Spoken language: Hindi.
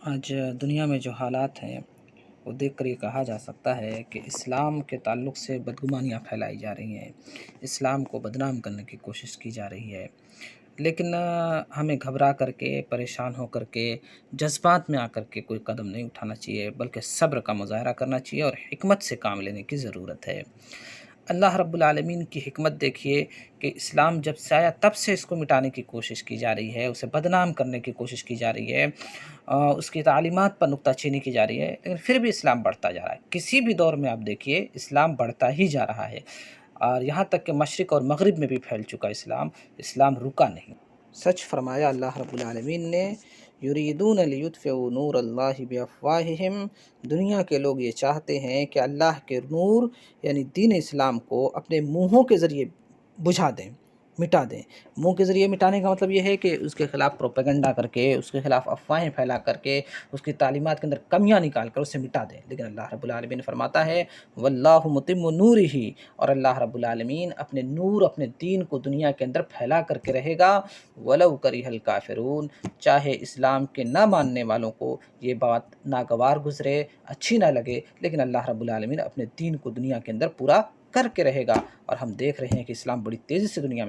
आज दुनिया में जो हालात हैं, वो देखकर ये कहा जा सकता है कि इस्लाम के ताल्लुक से बदगुमानियाँ फैलाई जा रही हैं। इस्लाम को बदनाम करने की कोशिश की जा रही है। लेकिन हमें घबरा करके, परेशान होकर के, जज़्बात में आकर के कोई कदम नहीं उठाना चाहिए, बल्कि सब्र का मुज़ाहरा करना चाहिए और हिकमत से काम लेने की ज़रूरत है। अल्लाह रब्बुल आलमीन की हिकमत देखिए कि इस्लाम जब से आया तब से इसको मिटाने की कोशिश की जा रही है, उसे बदनाम करने की कोशिश की जा रही है, उसकी तालीमात पर नुक्ताचीनी की जा रही है, लेकिन फिर भी इस्लाम बढ़ता जा रहा है। किसी भी दौर में आप देखिए इस्लाम बढ़ता ही जा रहा है और यहाँ तक कि मशरिक़ और मग़रिब में भी फैल चुका इस्लाम, इस्लाम रुका नहीं। सच फरमाया अल्लाह रब्बुल आलमीन ने, युरीदून लियुत्फ़िउ नूरल्लाहि बिअफ़वाहिहिम, दुनिया के लोग ये चाहते हैं कि अल्लाह के नूर यानी दीन इस्लाम को अपने मुँहों के ज़रिए बुझा दें, मिटा दें। मुँह के ज़रिए मिटाने का मतलब ये है कि उसके खिलाफ़ प्रोपेगेंडा करके, उसके खिलाफ़ अफ़वाहें फैला करके, उसकी तालीमात के अंदर कमियाँ निकाल कर उसे मिटा दें। लेकिन अल्लाह रब्बुल आलमीन फरमाता है, वल्लाहु मुतिम्मु नूरिही, और अल्लाह रब्बुल आलमीन अपने नूर, अपने दीन को दुनिया के अंदर फैला करके रहेगा, वलौ करिहल काफ़िरून, चाहे इस्लाम के ना मानने वालों को ये बात नागवार गुज़रे, अच्छी ना लगे, लेकिन अल्लाह रब्बुल आलमीन अपने दीन को दुनिया के अंदर पूरा करके रहेगा। और हम देख रहे हैं कि इस्लाम बड़ी तेज़ी से दुनिया में